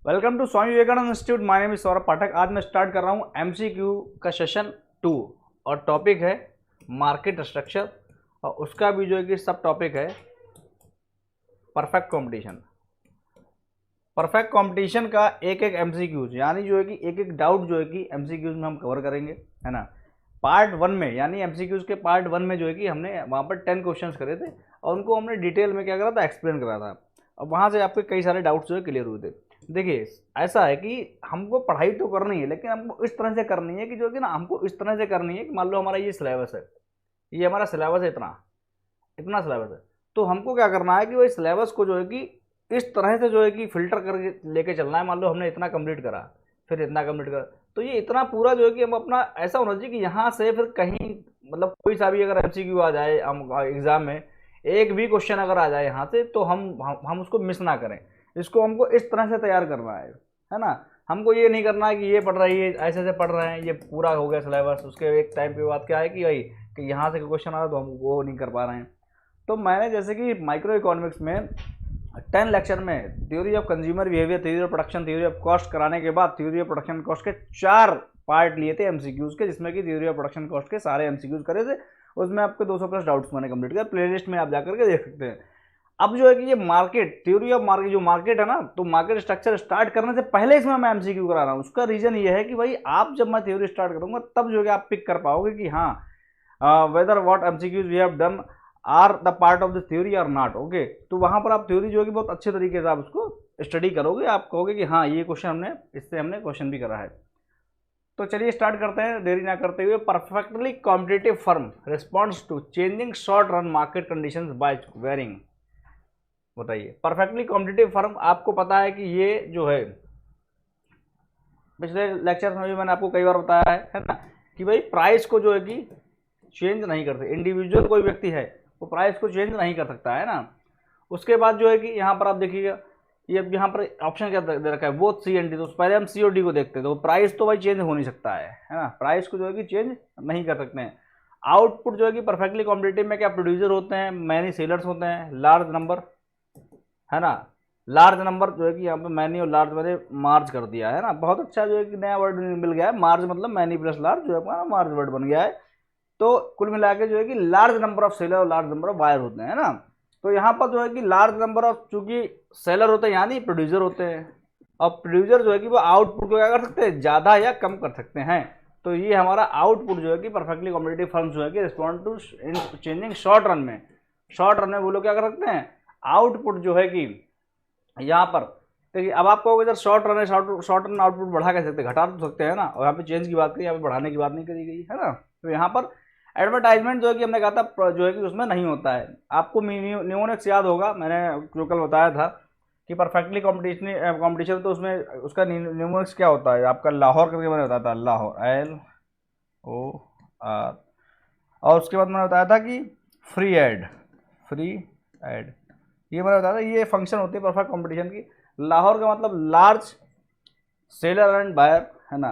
Welcome to Swami Vivekananda institute. My name is Saurabh Pathak. आज मैं start कर रहा हूँ एमसीक्यू का सेशन 2 और टॉपिक है मार्केट स्ट्रक्चर और उसका भी जो है कि सब टॉपिक है परफेक्ट कंपटीशन। परफेक्ट कंपटीशन का एक एक एमसीक्यूज यानी जो है कि एक एक डाउट जो है कि एमसीक्यूज में हम कवर करेंगे, है ना। पार्ट 1 में यानी एमसीक्यूज के पार्ट 1 में जो है कि हमने वहाँ पर 10 क्वेश्चंस करे थे और उनको हमने डिटेल में क्या करा था, एक्सप्लेन करा था और वहाँ से आपके कई सारे डाउट्स जो है क्लियर हुए थे। देखिए ऐसा है कि हमको पढ़ाई तो करनी है लेकिन हमको इस तरह से करनी है कि जो कि ना हमको इस तरह से करनी है कि मान लो हमारा ये सिलेबस है, ये हमारा सिलेबस है, इतना इतना सिलेबस है, तो हमको क्या करना है कि वही सिलेबस को जो है कि इस तरह से जो है कि फिल्टर करके लेके चलना है। मान लो हमने इतना कंप्लीट करा, फिर इतना कंप्लीट करा, तो ये इतना पूरा जो है कि हम अपना ऐसा होना चाहिए कि यहाँ से फिर कहीं मतलब कोई सा भी अगर एमसीक्यू आ जाए हम एग्जाम में, एक भी क्वेश्चन अगर आ जाए यहाँ से तो हम उसको मिस ना करें। इसको हमको इस तरह से तैयार करना है ना। हमको ये नहीं करना है कि ये पढ़ रही है ऐसे ऐसे पढ़ रहे हैं, ये पूरा हो गया सिलेबस, उसके एक टाइम पे बात क्या है कि भाई कि यहाँ से क्वेश्चन आ रहा तो हम वो नहीं कर पा रहे हैं। तो मैंने जैसे कि माइक्रो इकोनॉमिक्स में 10 लेक्चर में theory of consumer behaviour, theory of production, theory of cost कराने के बाद थ्योरी ऑफ प्रोडक्शन कॉस्ट के 4 पार्ट लिए थे एमसीक्यूज के, जिसमें कि थ्योरी ऑफ प्रोडक्शन कॉस्ट के सारे एमसीक्यूज करे थे। उसमें आपके 200 प्लस डाउट्स मैंने कंप्लीट किया, प्लेलिस्ट में आप जाकर के देख सकते हैं। अब जो है कि ये मार्केट थ्योरी ऑफ मार्केट जो मार्केट है ना, तो मार्केट स्ट्रक्चर स्टार्ट करने से पहले इसमें मैं एमसीक्यू करा रहा हूँ। उसका रीजन ये है कि भाई आप जब मैं थ्योरी स्टार्ट करूंगा तब जो है आप पिक कर पाओगे कि हाँ whether what MCQs we have done are the part of this theory or not. Okay, तो वहां पर आप थ्योरी जो है कि बहुत अच्छे तरीके से आप उसको स्टडी करोगे, आप कहोगे कि हाँ ये क्वेश्चन हमने इससे हमने क्वेश्चन भी करा है। तो चलिए स्टार्ट करते हैं देरी ना करते हुए। Perfectly competitive firm responds to changing short run market conditions by varying. बताइए, परफेक्टली कॉम्पिटिटिव फर्म, आपको पता है कि ये जो है पिछले लेक्चर में भी मैंने आपको कई बार बताया है ना, कि भाई प्राइस को जो है कि चेंज नहीं कर सकते। इंडिविजुअल कोई व्यक्ति है वो प्राइस को चेंज नहीं कर सकता है ना। उसके बाद जो है कि यहाँ पर आप देखिएगा, ये यहाँ पर ऑप्शन क्या दे रखा है, वो सी एंड डी। तो पहले हम सी और डी को देखते हैं, तो प्राइस तो भाई चेंज हो नहीं सकता है ना। प्राइस को जो है कि चेंज नहीं कर सकते हैं। आउटपुट जो है कि परफेक्टली कॉम्पिटिटिव में क्या प्रोड्यूसर होते हैं, मैनी सेलर्स होते हैं, लार्ज नंबर, है ना। लार्ज नंबर जो है कि यहाँ पे मैनी और लार्ज मैंने मार्ज कर दिया है ना। बहुत अच्छा जो है कि नया वर्ड मिल गया है, मार्ज मतलब मैनी प्लस लार्ज जो है मार्ज वर्ड बन गया है। तो कुल मिला के जो है कि लार्ज नंबर ऑफ सेलर और लार्ज नंबर ऑफ बायर होते हैं ना। तो यहाँ पर जो है कि लार्ज नंबर ऑफ, चूंकि सेलर होते हैं यानी प्रोड्यूसर होते हैं, और प्रोड्यूसर जो है कि वो आउटपुट को क्या कर सकते हैं, ज़्यादा या कम कर सकते हैं। तो ये हमारा आउटपुट जो है कि परफेक्टली कॉम्पिटिटिव फर्म जो है कि respond to changing short run में, शॉर्ट रन में वो लोग क्या कर सकते हैं, आउटपुट जो है कि यहाँ पर देखिए। अब आप कहोगे सर शॉर्ट रन है, शॉर्ट रन आउटपुट बढ़ा कैसे सकते, घटा तो सकते हैं ना। और यहाँ पे चेंज की बात करी, यहाँ पे बढ़ाने की बात नहीं करी गई है ना। तो यहाँ पर एडवर्टाइजमेंट जो है कि हमने कहा था जो है कि उसमें नहीं होता है। आपको न्यूमोनिक्स याद होगा, मैंने जो कल बताया था कि परफेक्टली कॉम्पिटिशन, तो उसमें उसका न्यूमोनिक्स क्या होता है आपका, लाहौर करके मैंने बताया था, लाहौर LOR। और उसके बाद मैंने बताया था कि फ्री एड ये मैंने बताया था, ये फंक्शन होती है परफेक्ट कॉम्पिटिशन की। लाहौर का मतलब लार्ज सेलर एंड बायर, है ना।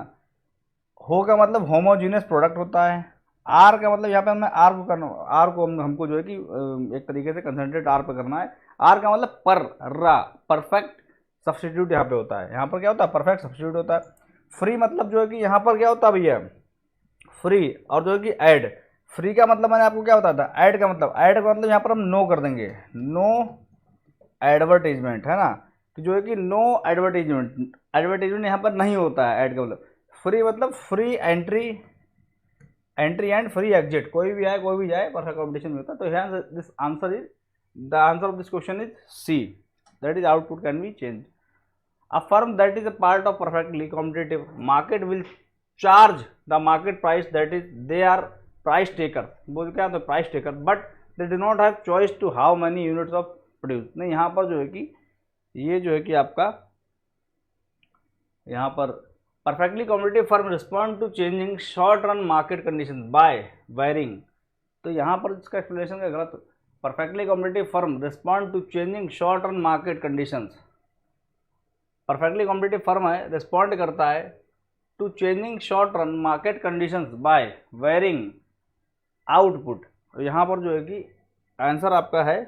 हो का मतलब होमोजीनियस प्रोडक्ट होता है। आर का मतलब यहाँ पे हमें आर को करना, आर को हमको जो है कि एक तरीके से कंसंट्रेट आर पे करना है। आर का मतलब पर रा, परफेक्ट सब्स्टिट्यूट यहाँ पे होता है। यहाँ पर क्या होता है, परफेक्ट सब्स्टिट्यूट होता है। फ्री मतलब जो है कि यहाँ पर क्या होता है भैया, फ्री। और जो है कि ऐड, फ्री का मतलब मैंने आपको क्या बताया था, ऐड का मतलब यहाँ पर हम नो कर देंगे, नो एडवर्टीजमेंट, है ना। कि जो है कि नो एडवर्टीजमेंट यहाँ पर नहीं होता है। ऐड का मतलब फ्री, मतलब free entry and free exit, कोई भी आए कोई भी जाए, परफेक्ट कॉम्पिटिशन में होता है। तो यहाँ this answer is, the answer of this question is C, that is output can be change. A firm that is a part of perfectly competitive market will charge the market price, that is they are price taker. वो क्या होता है, price taker, but they do not have choice to how many units of produce. नहीं, यहाँ पर जो है कि ये जो है कि आपका यहाँ पर perfectly competitive firm respond to changing short run market condition by varying. तो यहाँ पर इसका एक्सप्लेनेशन का गलत, perfectly competitive firm respond to changing short run market conditions. Perfectly competitive firm है, रिस्पॉन्ड करता है to changing short run market conditions by varying output. यहाँ पर जो है कि आंसर आपका है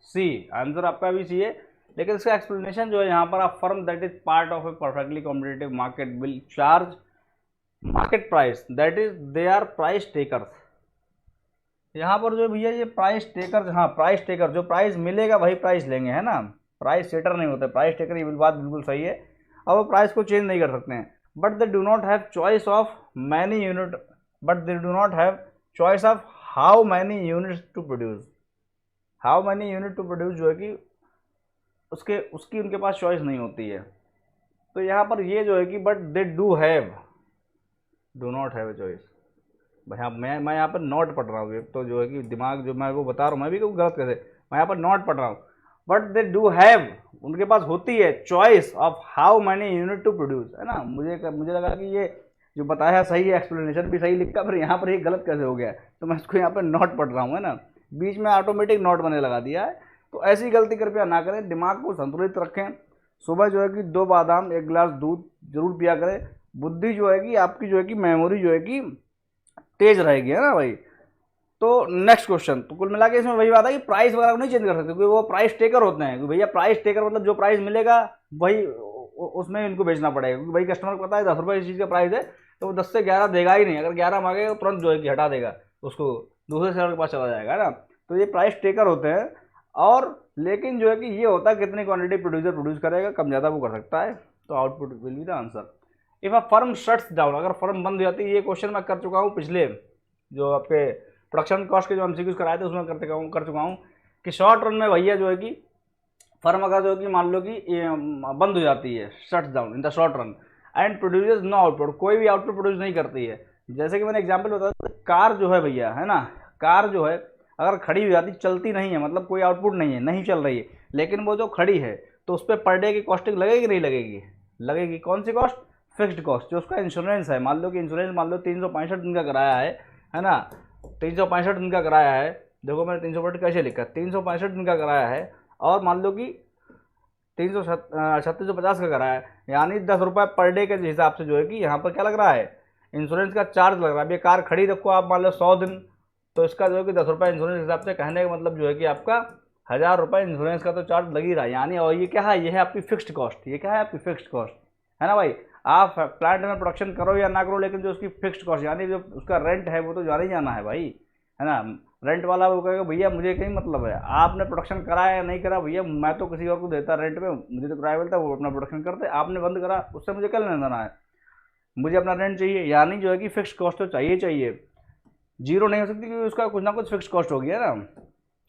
सी, आंसर आपका भी सी है। लेकिन इसका एक्सप्लेनेशन जो है यहाँ पर, आप firm that is part of a perfectly competitive market will charge market price, that is they are price takers. यहाँ पर जो भैया ये प्राइस टेकर, हाँ प्राइस टेकर, जो प्राइस मिलेगा वही प्राइस लेंगे, है ना, प्राइस सेटर नहीं होता, प्राइस टेकर, ये बात बिल्कुल सही है। और वो प्राइस को चेंज नहीं कर सकते हैं। But they do not have choice of many unit, but they do not have choice of how many units to produce. How many unit to produce जो है कि उसकी उनके पास चॉइस नहीं होती है। तो यहाँ पर ये जो है कि but they do not have a choice. भैया मैं यहाँ पर नोट पढ़ रहा हूँ, एक तो जो है कि दिमाग जो मैं को बता रहा हूँ, मैं भी कोई गलत कैसे, मैं यहाँ पर नोट पढ़ रहा हूँ। बट दे डू हैव, उनके पास होती है choice of how many unit to produce, है ना। मुझे लगा कि ये जो बताया सही है, एक्सप्लेनेशन भी सही लिखा, फिर यहाँ पर ये गलत कैसे हो गया, तो मैं इसको यहाँ पर नोट पढ़ रहा हूँ, है ना, बीच में ऑटोमेटिक नोट बने लगा दिया है। तो ऐसी गलती कृपया ना करें, दिमाग को संतुलित रखें। सुबह जो है कि 2 बादाम 1 गिलास दूध जरूर पिया करें। बुद्धि जो है कि आपकी जो है कि मेमोरी जो है कि तेज रहेगी, है ना भाई। तो नेक्स्ट क्वेश्चन, तो कुल मिला के इसमें वही बात है कि प्राइस वगैरह को नहीं चेंज कर सकते, क्योंकि वो प्राइस टेकर होते हैं। भैया प्राइस टेकर मतलब जो प्राइस मिलेगा वही उसमें इनको बेचना पड़ेगा, क्योंकि भाई कस्टमर को पता है 10 रुपये इस चीज़ का प्राइस है, तो वो 10 से 11 देगा ही नहीं। अगर 11 मांगेगा तो तुरंत जो है कि हटा देगा, उसको दूसरे सेलर के पास चला जाएगा, है ना। तो ये प्राइस टेकर होते हैं। और लेकिन जो है कि ये होता है कितनी क्वांटिटी प्रोड्यूसर प्रोड्यूस करेगा, कम ज़्यादा वो कर सकता है। तो output will be the answer. If a firm shuts down, अगर फर्म बंद हो जाती है, ये क्वेश्चन मैं कर चुका हूँ पिछले जो आपके प्रोडक्शन कॉस्ट के जो एमसीक्यूज कराए थे उसमें कर चुका हूँ कि शॉर्ट रन में भैया जो है कि फर्म अगर जो है कि मान लो कि बंद हो जाती है, shuts down in the short run and produces no output, कोई भी आउटपुट प्रोड्यूस नहीं करती है। जैसे कि मैंने एग्जांपल बताया, कार जो है भैया, है ना, कार जो है अगर खड़ी हो जाती, चलती नहीं है, मतलब कोई आउटपुट नहीं है, नहीं चल रही है, लेकिन वो जो खड़ी है तो उस पर पर डे की कॉस्टिंग लगेगी नहीं लगेगी? लगेगी। कौन सी कॉस्ट? Fixed cost. जो उसका इंश्योरेंस है, मान लो कि इंश्योरेंस मान लो 365 दिन का कराया है ना, 365 दिन का कराया है, देखो मैंने 365 कैसे लिखा, 365 दिन का कराया है, और मान लो कि 3650 का कराया है, यानी 10 रुपये पर डे के हिसाब से जो है कि यहाँ पर क्या लग रहा है, इंश्योरेंस का चार्ज लग रहा है। अब ये कार खड़ी रखो आप मान लो 100 दिन, तो इसका जो है कि 10 रुपये इंश्योरेंस हिसाब से, कहने का मतलब जो है कि आपका 1000 रुपये इंश्योरेंस का तो चार्ज लग ही रहा है, यानी। और ये क्या है, ये है आपकी फिक्स्ड कॉस्ट। ये क्या है आपकी फिक्स्ड कॉस्ट, है ना भाई। आप प्लांट में प्रोडक्शन करो या ना करो, लेकिन जो उसकी फिक्स्ड कॉस्ट यानी जो उसका रेंट है वो तो जाना ही जाना है भाई, है ना। रेंट वाला वो कहेगा भैया मुझे कहीं मतलब है, आपने प्रोडक्शन करा या नहीं करा, भैया मैं तो किसी और को देता रेंट पे, मुझे तो किराया मिलता, वो अपना प्रोडक्शन करते, आपने बंद करा, उससे मुझे क्या लेना देना है, मुझे अपना रेंट चाहिए। यानी जो है कि फिक्स्ड कॉस्ट तो चाहिए, जीरो नहीं हो सकती, क्योंकि उसका कुछ ना कुछ फिक्स्ड कॉस्ट हो गया ना,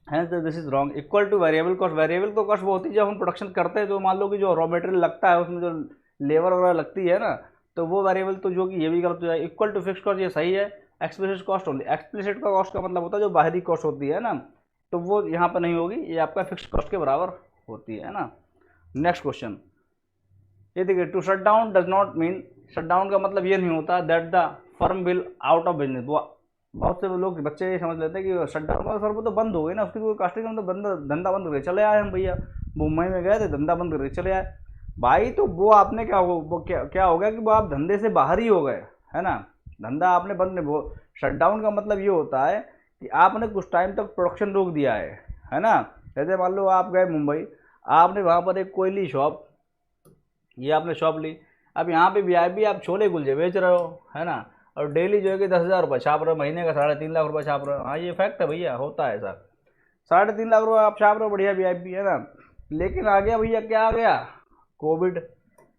है। तो this is wrong. Equal two variable cost, variable तो कॉस्ट वो होती है जब हम प्रोडक्शन करते हैं, तो मान लो कि जो रॉ मटेरियल लगता है उसमें जो लेबर वगैरह लगती है ना, तो वो वेरिएबल, तो जो कि ये भी गलत हो जाए। इक्वल टू फिक्स्ड कॉस्ट ये सही है। एक्सप्लिसिट कॉस्ट ओनली, एक्सप्लिसिट का कॉस्ट का मतलब होता है जो बाहरी कॉस्ट होती है ना, तो वो यहाँ पर नहीं होगी, ये आपका फिक्स्ड कॉस्ट के बराबर होती है ना। नेक्स्ट क्वेश्चन ये देखिए, to shut down does not mean, shut down का मतलब ये नहीं होता that the firm will out of business. बहुत से लोग बच्चे ये समझ लेते हैं कि शट डाउन का सर वो तो बंद हो गई ना, उसकी कोई कास्टिंग में तो धंधा बंद करके चले आए हम भैया, मुंबई में गए थे, धंधा बंद करके चले आए भाई। तो वो आपने क्या हो गया कि वो आप धंधे से बाहर ही हो गए, है ना। धंधा आपने बंद नहीं, वो शट डाउन का मतलब ये होता है कि आपने कुछ टाइम तक प्रोडक्शन रोक दिया है ना। जैसे मान लो आप गए मुंबई, आपने वहाँ पर एक कोयली शॉप, ये आपने शॉप ली, अब यहाँ पे वीआईपी आप छोले कुलचे बेच रहे हो, है ना, और डेली जो है कि 10,000 रुपये छाप रहे हो, महीने का 3.5 लाख रुपये छाप रहे हो। हाँ ये फैक्ट है भैया, होता है सर, 3.5 लाख रुपये आप छाप रहे हो, बढ़िया वीआईपी, है ना। लेकिन आ गया भैया, क्या आ गया, कोविड।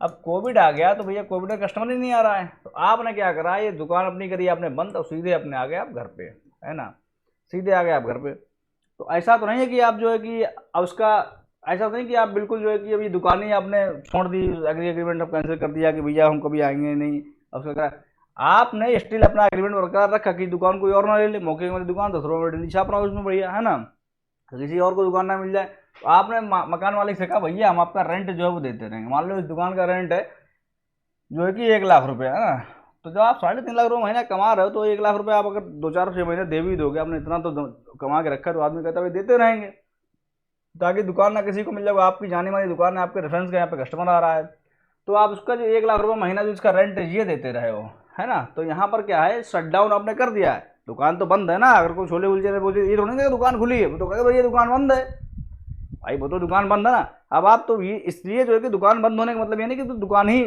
अब कोविड आ गया तो भैया कोविड का कस्टमर ही नहीं आ रहा है, तो आपने क्या करा, ये दुकान अपनी करी आपने बंद, और सीधे अपने आ गए आप घर पे, है ना, सीधे आ गए आप घर पे। तो ऐसा तो नहीं है कि आप जो है कि अब उसका, ऐसा तो नहीं कि आप बिल्कुल जो है कि अभी दुकान ही आपने छोड़ दी, एग्रीमेंट आप कैंसिल कर दिया कि भैया हम कभी आएंगे नहीं। अब उसका आपने स्टिल अपना एग्रीमेंट बरकरार रखा कि दुकान कोई और ना ले ले, मौके की मेरी दुकान 10 रुपये में डेली छाप रहा हूँ उसमें, बढ़िया, है ना, किसी और को दुकान ना मिल जाए। तो आपने मकान मालिक से कहा भैया हम आपका रेंट जो है वो देते रहेंगे। मान लो इस दुकान का रेंट है जो है कि 1 लाख रुपये, है ना, तो जब आप 3.5 लाख रुपये महीना कमा रहे हो, तो 1 लाख रुपये आप अगर 2-4-6 महीने दे भी दोगे, आपने इतना तो कमा के रखा है, तो आदमी कहता है देते रहेंगे, ताकि दुकान ना किसी को मिल जाए, आपकी जानी मानी दुकान है, आपके रेफरेंस का यहाँ पे कस्टमर आ रहा है, तो आप उसका जो 1 लाख रुपये महीना जो इसका रेंट है ये देते रहे हो, है ना। तो यहाँ पर क्या है, शट डाउन आपने कर दिया है, दुकान तो बंद है ना। अगर कोई छोले उलझे बोलते ये थोड़ी ना दुकान खुली है, वो तो कहेगा भैया दुकान बंद है, भाई वो तो दुकान बंद है ना। अब आप तो ये इसलिए जो है कि दुकान बंद होने का मतलब ये नहीं कि तो दुकान ही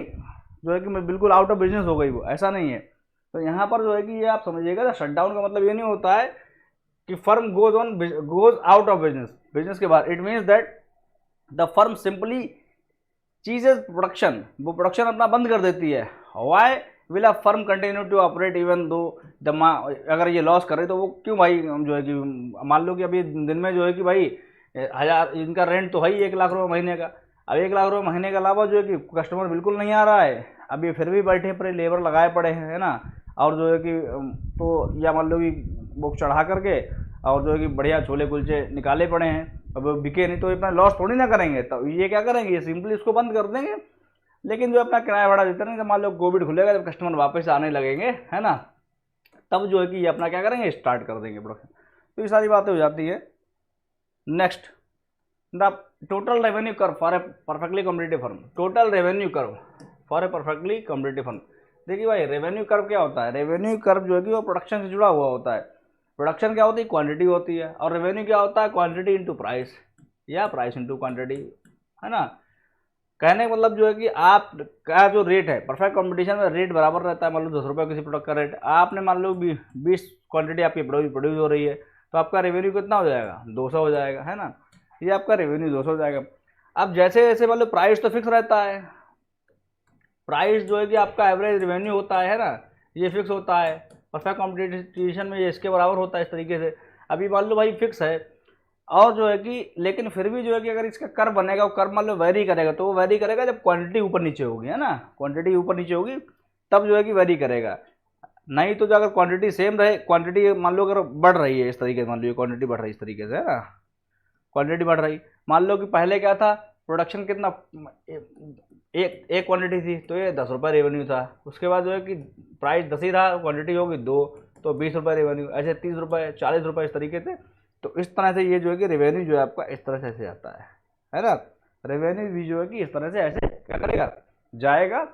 जो है कि बिल्कुल आउट ऑफ बिजनेस हो गई, वो ऐसा नहीं है। तो यहाँ पर जो है कि ये आप समझिएगा, शटडाउन का मतलब ये नहीं होता है कि firm goes out of business, business के बाहर। It means that the firm simply ceases production, वो प्रोडक्शन अपना बंद कर देती है। Why will a firm continue to operate even though the, अगर ये लॉस करे तो वो क्यों भाई जो है कि, मान लो कि अभी दिन में जो है कि भाई 1000, इनका रेंट तो है ही 1 लाख रुपये महीने का। अब 1 लाख रुपये महीने के अलावा जो है कि कस्टमर बिल्कुल नहीं आ रहा है, अब ये फिर भी बैठे पड़े लेबर लगाए पड़े हैं, है ना। और जो है कि तो या मान लो कि बुक चढ़ा करके और जो है कि बढ़िया छोले कुलचे निकाले पड़े हैं, अब वो बिके नहीं तो इतना लॉस थोड़ी ना करेंगे। तो ये क्या करेंगे, ये सिंपली इसको बंद कर देंगे। लेकिन जो अपना किराया भाड़ा देते हैं, जब मान लो कोविड खुलेगा, जब कस्टमर वापस आने लगेंगे, है ना, तब जो है कि ये अपना क्या करेंगे, स्टार्ट कर देंगे प्रोडक्शन। तो ये सारी बातें हो जाती है। Next, the total revenue curve for a perfectly competitive firm. Total revenue curve for a perfectly competitive firm. देखिए भाई, रेवेन्यू कर्व क्या होता है? रेवेन्यू कर्व जो है कि वो प्रोडक्शन से जुड़ा हुआ होता है। प्रोडक्शन क्या होती है? क्वांटिटी होती है। और रेवेन्यू क्या होता है? क्वांटिटी इंटू प्राइस, या प्राइस इंटू क्वांटिटी, है ना। कहने का मतलब जो है कि आप का जो रेट है, परफेक्ट कंपटीशन में रेट बराबर रहता है। मान लो 10 रुपये किसी प्रोडक्ट का रेट, आपने मान लो 20 क्वांटिटी आपकी प्रोड्यूस हो रही है, तो आपका रेवेन्यू कितना हो जाएगा? 200 हो जाएगा, है ना। ये आपका रेवेन्यू 200 हो जाएगा। अब जैसे जैसे मान लो प्राइस तो फिक्स रहता है, प्राइस जो है कि आपका एवरेज रेवेन्यू होता है ना, ये फिक्स होता है। परफेक्ट कॉम्पिटिशन में ये इसके बराबर होता है, इस तरीके से। अभी मान लो भाई फिक्स है, और जो है कि लेकिन फिर भी जो है कि अगर इसका कर्व बनेगा, वो कर्व मान लो वेरी करेगा, तो वो वेरी करेगा जब क्वांटिटी ऊपर नीचे होगी, है ना। क्वांटिटी ऊपर नीचे होगी तब जो है कि वेरी करेगा। नहीं तो जो अगर क्वांटिटी सेम रहे, क्वांटिटी मान लो अगर बढ़ रही है इस तरीके से, मान लो क्वांटिटी बढ़ रही है इस तरीके से, है ना, क्वांटिटी बढ़ रही, मान लो कि पहले क्या था, प्रोडक्शन कितना, एक क्वांटिटी थी तो ये 10 रुपये रेवेन्यू था। उसके बाद जो है कि प्राइस 10 ही रहा, क्वांटिटी होगी 2 तो 20 रुपये रेवेन्यू, ऐसे 30 रुपये, 40 रुपये, इस तरीके से। तो इस तरह से ये जो है कि रेवेन्यू जो है आपका इस तरह से ऐसे आता है ना। रेवेन्यू भी जो है कि इस तरह से ऐसे क्या करेगा, जाएगा।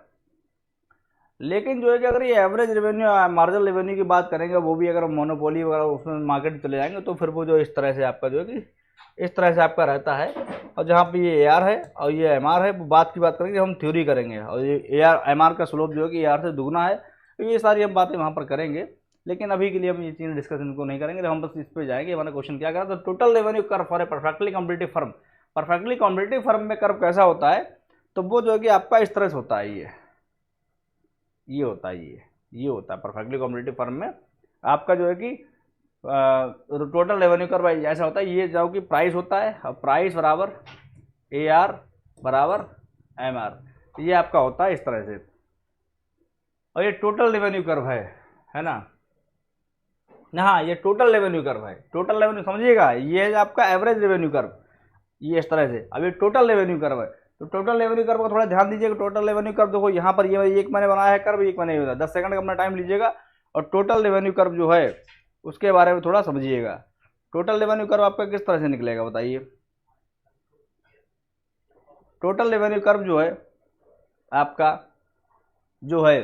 लेकिन जो है कि अगर ये एवरेज रेवेन्यू, मार्जिनल रेवेन्यू की बात करेंगे, वो भी अगर मोनोपोली वगैरह उसमें मार्केट चले जाएंगे, तो फिर वो जो इस तरह से आपका जो है कि इस तरह से आपका रहता है। और जहाँ पे ये AR है और ये MR है, वो बात की बात करेंगे, हम थ्योरी करेंगे। और ये AR MR का स्लोप जो है कि AR से दुगना है, तो ये सारी हम बातें वहाँ पर करेंगे। लेकिन अभी के लिए हम ये चीज़ डिस्कशन को नहीं करेंगे, तो हम बस इस पर जाएंगे। हमारा क्वेश्चन क्या करा, तो total revenue curve for a perfectly competitive firm. Perfectly competitive firm में कर्व कैसा होता है, तो वो जो है कि आपका इस तरह से होता है, ये होता है, ये होता है परफेक्टली कॉम्पिटिटिव फर्म में आपका जो है कि टोटल रेवेन्यू कर्व ऐसा होता है। ये जो कि प्राइस होता है, और प्राइस बराबर AR बराबर MR, ये आपका होता है इस तरह से। और ये टोटल रेवेन्यू कर्व है ना। हाँ, ये टोटल रेवेन्यू कर्व है। टोटल रेवेन्यू समझिएगा, ये है आपका एवरेज रेवेन्यू कर्व, ये इस तरह से। अब ये टोटल रेवेन्यू कर्व है, तो टोटल रेवेन्यू कर्व को थोड़ा ध्यान दीजिएगा। टोटल रेवेन्यू कर्व देखो यहाँ पर, ये एक मैंने बनाया है कर्व, एक मैंने 10 सेकंड का अपना टाइम लीजिएगा, और टोटल रेवेन्यू कर्व जो है उसके बारे में थोड़ा समझिएगा। टोटल रेवेन्यू कर्व आपका किस तरह से निकलेगा बताइए। टोटल रेवेन्यू कर्व जो है आपका जो है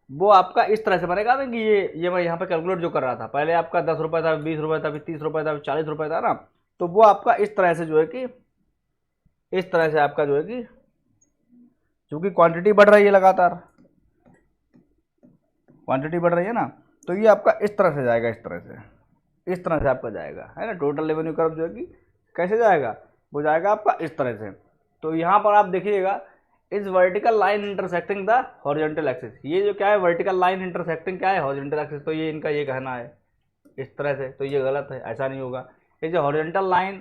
वो आपका इस तरह से बनेगा ना कि ये मैं यहाँ पे कैलकुलेट जो कर रहा था, पहले आपका 10 रुपये था, 20 रुपये था, फिर 30 रुपये था, फिर 40 रुपये था ना। तो वो आपका इस तरह से जो है कि इस तरह से आपका जो है कि चूंकि क्वांटिटी बढ़ रही है लगातार, क्वांटिटी बढ़ रही है ना, तो ये आपका इस तरह से जाएगा, इस तरह से आपका जाएगा, है ना। टोटल रेवेन्यू कर्व जो है कि कैसे जाएगा, वो जाएगा आपका इस तरह से। तो यहाँ पर आप देखिएगा, is vertical line intersecting the horizontal axis. ये जो क्या है, वर्टिकल लाइन इंटरसेक्टिंग क्या है, हॉरिजॉन्टल एक्सिस। तो ये इनका ये कहना है इस तरह से, तो ये गलत है, ऐसा नहीं होगा। Is horizontal line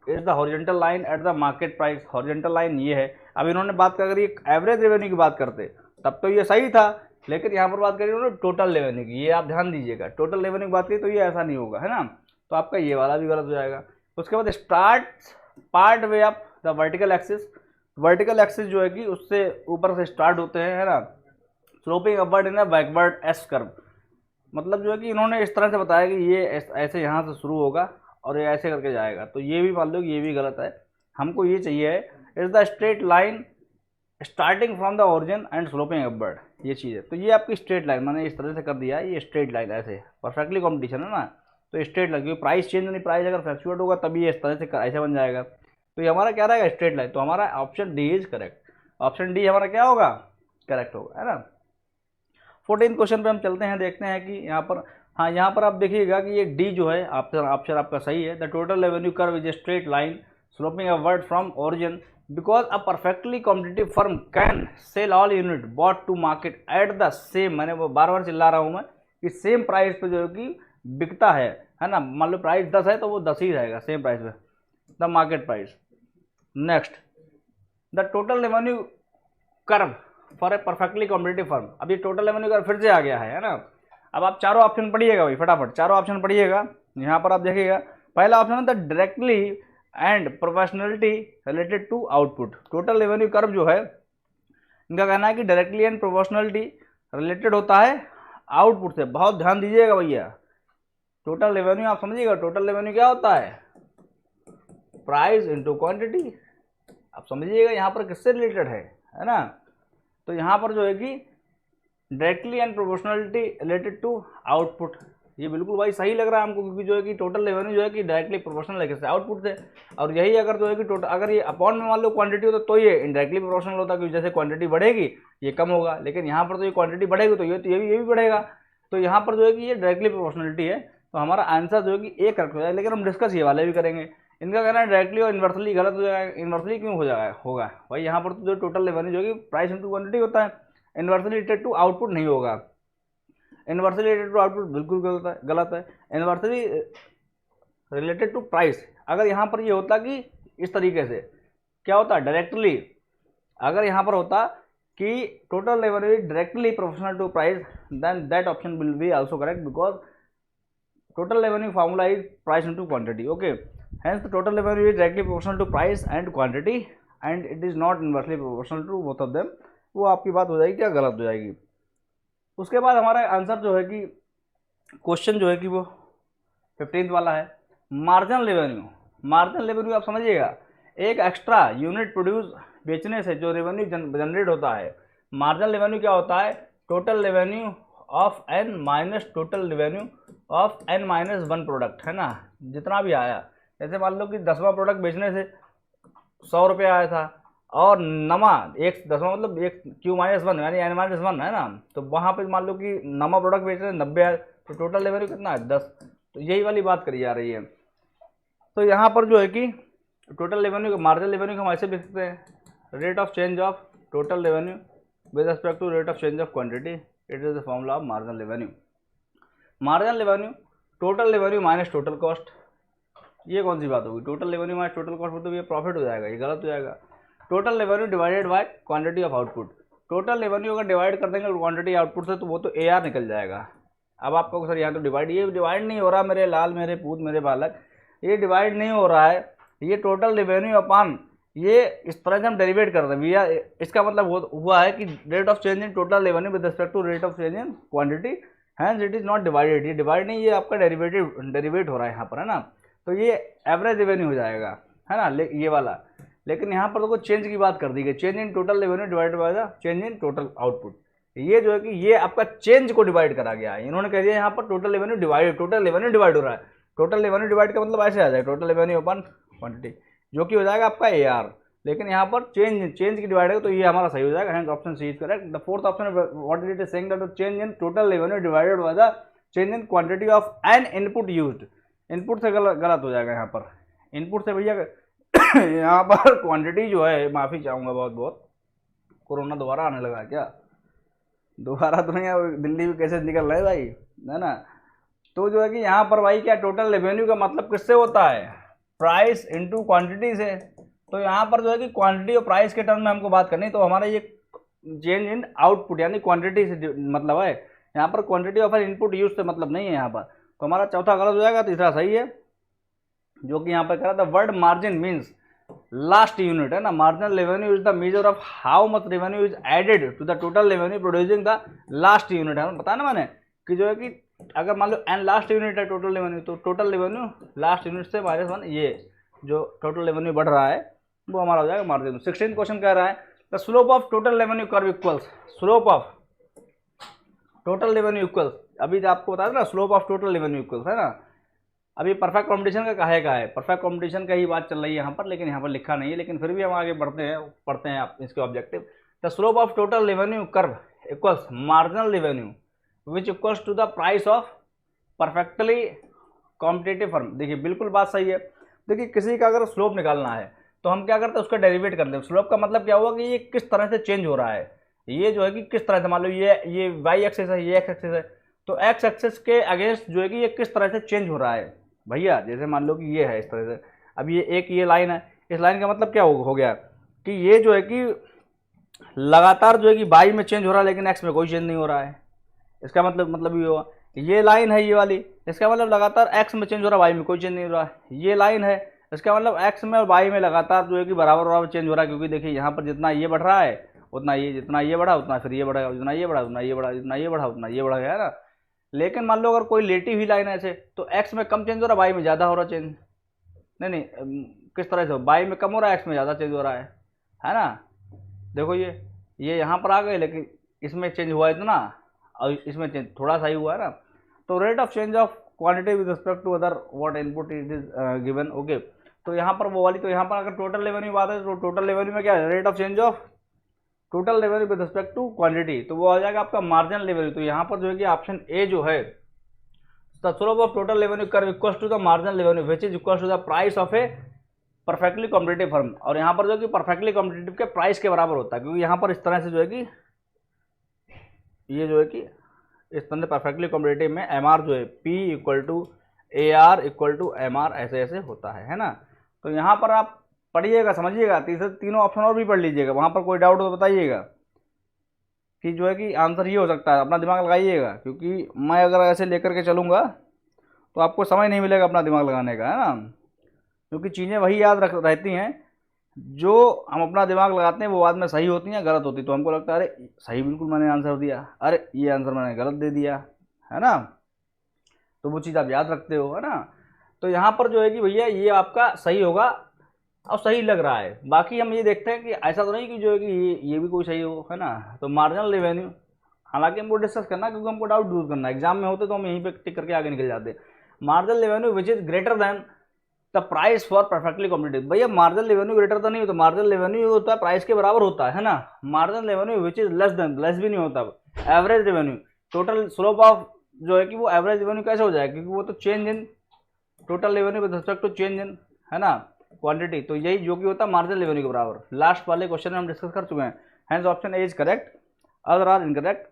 is the horizontal line at the market price. Horizontal line ये है। अब इन्होंने बात कर, अगर ये एवरेज रेवेन्यू की बात करते तब तो ये सही था, लेकिन यहाँ पर बात करें उन्होंने टोटल रेवेन्यू की। ये आप ध्यान दीजिएगा, टोटल रेवेन्यू की बात करें तो ये ऐसा नहीं होगा, है ना। तो आपका ये वाला भी गलत हो जाएगा। उसके बाद start part way up the vertical axis. Vertical axis जो है कि उससे ऊपर से स्टार्ट होते हैं, है ना, sloping upward in a backward S curve. मतलब जो है कि इन्होंने इस तरह से बताया कि ये ऐसे यहाँ से शुरू होगा और ये ऐसे करके जाएगा। तो ये भी मान लो कि ये भी गलत है। हमको ये चाहिए है, is the straight line starting from the origin and sloping upward, ये चीज़ है। तो ये आपकी स्ट्रेट लाइन मैंने इस तरह से कर दिया है, ये स्ट्रेट लाइन ऐसे परफेक्टली कॉम्पिटिशन है ना, तो स्ट्रेट लाइन, क्योंकि प्राइस चेंज नहीं, प्राइस अगर फ्लक्चुएट होगा तभी ये इस तरह से ऐसे बन जाएगा। तो ये हमारा क्या रहेगा, स्ट्रेट लाइन। तो हमारा option D is correct, option D हमारा क्या होगा, करेक्ट होगा, है ना। 14 क्वेश्चन पे हम चलते हैं, देखते हैं कि यहाँ पर, हाँ यहाँ पर आप देखिएगा कि ये डी जो है ऑप्शन आपका सही है। The total revenue curve is a straight line sloping upward from origin because a perfectly competitive firm can sell all unit bought to market at the same, मैंने वो बार बार चिल्ला रहा हूँ मैं कि सेम प्राइस पे जो है कि बिकता है ना। मान लो प्राइस 10 है तो वो 10 ही रहेगा सेम प्राइस पे, the market price. Next, the total revenue curve for a perfectly competitive firm. अब ये टोटल रेवेन्यू कर्व फिर से आ गया है ना। अब आप चारों ऑप्शन पढ़िएगा भाई, फटाफट चारों ऑप्शन पढ़िएगा। यहाँ पर आप देखिएगा पहला ऑप्शन है the directly and professionality related to output. Total revenue curve जो है इनका कहना है कि डायरेक्टली एंड प्रोफेशनलिटी रिलेटेड होता है आउटपुट से। बहुत ध्यान दीजिएगा भैया, टोटल रेवेन्यू आप समझिएगा, टोटल रेवेन्यू क्या होता है, प्राइस इनटू क्वांटिटी। आप समझिएगा यहाँ पर किससे रिलेटेड है ना। तो यहाँ पर जो है कि directly and proportionality related to output, ये बिल्कुल भाई सही लग रहा है हमको, क्योंकि जो है कि टोटल रेवेन्यू जो है कि डायरेक्टली प्रोपोर्शनल है किससे, आउटपुट से। और यही अगर जो है कि टोटल, अगर ये अपॉन में मान लो क्वांटिटी होता तो ये इनडायरेक्टली प्रोपोर्शनल होता, क्योंकि जैसे क्वांटिटी बढ़ेगी ये कम होगा, लेकिन यहाँ पर तो ये क्वांटिटी बढ़ेगी तो ये भी बढ़ेगा। तो यहाँ पर जो है कि ये डायरेक्टली प्रोपोर्शनलिटी है, तो हमारा आंसर जो है कि ए करेक्ट हो जाएगा। लेकिन हम डिस्कस ये वाले भी करेंगे। इनका कहना है डायरेक्टली और इन्वर्सली गलत हो जाएगा। इन्वर्सली क्यों हो जाएगा, होगा भाई, यहाँ पर तो जो टोटल रेवेन्यू जो है कि प्राइस इनटू क्वांटिटी होता है, इन्वर्सली रिलेटेड टू आउटपुट नहीं होगा। इन्वर्सली रिलेटेड टू आउटपुट बिल्कुल गलत है। इन्वर्सली रिलेटेड टू प्राइस, अगर यहाँ पर ये होता कि इस तरीके से क्या होता डायरेक्टली, अगर यहाँ पर होता कि total revenue directly proportional to price, then that option will be also correct because total revenue formula is price into quantity. Okay, hence the total revenue is directly proportional to price and quantity and it is not inversely proportional to both of them. वो आपकी बात हो जाएगी क्या, गलत हो जाएगी। उसके बाद हमारा आंसर जो है कि क्वेश्चन जो है कि वो 15th वाला है, मार्जिनल रेवेन्यू। मार्जिनल रेवेन्यू आप समझिएगा, एक एक्स्ट्रा यूनिट प्रोड्यूस बेचने से जो रेवेन्यू जनरेट होता है। मार्जिनल रेवेन्यू क्या होता है, total revenue of N minus total revenue of N minus one product, है ना। जितना भी आया, जैसे मान लो कि 10वां प्रोडक्ट बेचने से 100 रुपये आया था और नमा एक 10वां मतलब एक क्यू माइनस वन यानी एन माइनस वन है ना, तो वहाँ पे मान लो कि नमा प्रोडक्ट बेचने से 90 आया, तो टोटल रेवेन्यू कितना है 10। तो यही वाली बात करी जा रही है। तो यहाँ पर जो है कि टोटल रेवेन्यू, मार्जिनल रेवेन्यू को हम ऐसे लिख सकते हैं, rate of change of total revenue with respect to rate of change of quantity, it is the formula of marginal revenue. Marginal revenue total revenue minus total cost, ये कौन सी बात होगी, total revenue minus total cost मतलब ये profit हो जाएगा, ये गलत हो जाएगा। Total revenue divided by quantity of output, total revenue अगर डिवाइड कर देंगे क्वांटिटी आउटपुट से तो वो तो AR निकल जाएगा। अब आपको सर यहाँ तो डिवाइड, ये डिवाइड नहीं हो रहा मेरे लाल, मेरे पूत, मेरे बालक, ये डिवाइड नहीं हो रहा है, ये टोटल रेवेन्यू अपॉन ये इस तरह से हम डेरिवेट कर रहे हैं भैया। इसका मतलब हुआ है कि rate of change in total revenue with respect to rate of change in quantity, hence it is not divided. ये डिवाइड नहीं, ये आपका डेरिवेट हो रहा है यहाँ पर, है ना। तो ये एवरेज रेवेन्यू हो जाएगा, है ना, ये वाला। लेकिन यहाँ पर तो चेंज की बात कर दी गई, change in total revenue divided by the change in total output. ये जो है कि ये आपका चेंज को डिवाइड करा गया है। इन्होंने कह दिया यहाँ पर total revenue divide, total revenue divide हो रहा है। टोटल रेवेन्यू डिवाइड का मतलब ऐसे आ जाएगा, टोटल रेवेन्यू अपन क्वांटिटी, जो कि हो जाएगा आपका AR। लेकिन यहाँ पर चेंज की डिवाइड है तो ये हमारा सही हो जाएगा, hence option C is correct. The fourth option what it is saying that change in total revenue divided by the change in quantity of an input used. Input से गलत हो जाएगा यहाँ पर, इनपुट से भैया यहाँ पर क्वांटिटी जो है, माफ़ी चाहूँगा बहुत बहुत, कोरोना दोबारा आने लगा क्या, दोबारा तो नहीं, दिल्ली में कैसे निकल रहे भाई, है ना। तो जो है कि यहाँ पर भाई क्या टोटल रेवेन्यू का मतलब किससे होता है, प्राइस इनटू क्वांटिटी से। तो यहाँ पर जो है कि क्वांटिटी और प्राइस के टर्म में हमको बात करनी, तो हमारा ये चेंज इन आउटपुट यानी क्वांटिटी से मतलब है। यहाँ पर क्वांटिटी ऑफ इनपुट यूज से मतलब नहीं है यहाँ पर। तो हमारा चौथा गलत हो जाएगा, तीसरा सही है, जो कि यहाँ पर करा था। Word margin means last unit, है ना। Marginal revenue is the measure of how much revenue is added to the total revenue producing the last unit, है बताया ना मैंने कि जो है कि अगर मान लो एन लास्ट यूनिट है टोटल रेवेन्यू, तो टोटल रेवेन्यू लास्ट यूनिट से -1, ये जो टोटल रेवेन्यू बढ़ रहा है वो हमारा हो जाएगा मार्जिन। 16 क्वेश्चन कह रहा है the slope of total revenue curve equals, slope of total revenue equals, अभी आपको बता दें ना, slope of total revenue equals, है ना। अब ये परफेक्ट कॉम्पिटिशन का काहे का है, परफेक्ट कॉम्पिटिशन का ही बात चल रही है यहाँ पर, लेकिन यहाँ पर लिखा नहीं है, लेकिन फिर भी हम आगे बढ़ते हैं, पढ़ते हैं आप इसके objective. The slope of total revenue curve equals marginal revenue which equals to the price of perfectly competitive firm. देखिए बिल्कुल बात सही है। देखिए किसी का अगर स्लोप निकालना है तो हम क्या करते हैं, उसका डेरिवेट करते हैं। स्लोप का मतलब क्या हुआ कि ये किस तरह से चेंज हो रहा है, ये जो है कि किस तरह से, मान लो ये वाई एक्सेस है, ये एक्स एक्सेस है, तो एक्स एक्सेस के अगेंस्ट जो है कि ये किस तरह से चेंज हो रहा है भैया। जैसे मान लो कि ये है इस तरह से, अब ये लाइन है, इस लाइन का मतलब क्या हो गया कि ये जो है कि लगातार जो है कि वाई में चेंज हो रहा है, लेकिन एक्स में कोई चेंज नहीं हो रहा है। इसका मतलब ये हुआ, ये लाइन है ये वाली, इसका मतलब लगातार एक्स में चेंज हो रहा है, वाई में कोई चेंज नहीं हो रहा है। ये लाइन है, इसका मतलब एक्स में और वाई में लगातार जो है कि बराबर बराबर चेंज हो रहा है, क्योंकि देखिए यहाँ पर जितना ये बढ़ रहा है उतना ये, जितना ये बढ़ा उतना फिर ये बढ़ेगा, जितना ये बढ़ा उतना ये बढ़ा, जितना ये बढ़ा उतना ये बढ़ गया, है ना। लेकिन मान लो अगर कोई लेटी हुई लाइन है ऐसे, तो एक्स में कम चेंज हो रहा है, वाई में ज़्यादा हो रहा चेंज। नहीं किस तरह से, वाई में कम हो रहा है, एक्स में ज़्यादा चेंज हो रहा है ना। देखो ये यहाँ पर आ गए, लेकिन इसमें चेंज हुआ इतना और इसमें चेंज थोड़ा सा ही हुआ है ना। तो rate of change of quantity with respect to other what input it is given. Okay, तो यहाँ पर वो वाली, तो यहाँ पर अगर टोटल रेवेन्यू बात है तो टोटल रेवेन्यू में क्या है, rate of change of total revenue with respect to quantity, तो वो आ जाएगा आपका मार्जिनल रेवेन्यू। तो यहाँ पर जो है कि ऑप्शन ए जो है, the slope of total revenue curve equals to the marginal revenue which is equals to the price of a perfectly competitive firm. और यहाँ पर जो कि परफेक्टली कॉम्पिटिटिव के प्राइस के बराबर होता है, क्योंकि यहाँ पर इस तरह से जो है कि ये जो है कि इस तरह से परफेक्टली कॉम्पिटिटिव में एम आर जो है P equal to A R equal to M R ऐसे ऐसे होता है ना। तो यहाँ पर आप पढ़िएगा, समझिएगा, तीनों ऑप्शन और भी पढ़ लीजिएगा, वहाँ पर कोई डाउट हो तो बताइएगा कि जो है कि आंसर ये हो सकता है। अपना दिमाग लगाइएगा, क्योंकि मैं अगर ऐसे लेकर के चलूँगा तो आपको समय नहीं मिलेगा अपना दिमाग लगाने का, है ना। क्योंकि चीज़ें वही याद रहती हैं जो हम अपना दिमाग लगाते हैं, वो बाद में सही होती हैं गलत होती, तो हमको लगता है अरे सही बिल्कुल मैंने आंसर दिया, अरे ये आंसर मैंने गलत दे दिया, है ना। तो वो चीज़ आप याद रखते हो, है ना। तो यहाँ पर जो है कि भैया ये आपका सही होगा और सही लग रहा है। बाकी हम ये देखते हैं कि ऐसा तो नहीं कि जो है कि ये भी कोई सही हो, है ना। तो मार्जिनल रेवेन्यू, हालांकि हमको डिस्कस करना क्योंकि हमको डाउट दूर करना, एग्जाम में होते तो हम यहीं पे टिक करके आगे निकल जाते। Marginal revenue which is greater than the price for perfectly competitive. भैया मार्जिनल रेवेन्यू ग्रेटर तो नहीं होता, मार्जिनल रेवेन्यू होता है प्राइस के बराबर होता है ना। Marginal revenue which is less than, less भी नहीं होता। Average revenue, total slope of जो है कि वो एवरेज रेवेन्यू कैसे हो जाएगा, क्योंकि वो तो change in total revenue with respect to change in, है ना, क्वांटिटी। तो यही जो कि होता है मार्जिनल रेवेन्यू के बराबर। लास्ट वाले क्वेश्चन में हम डिस्कस कर चुके हैं। Hence option A is correct, other are incorrect.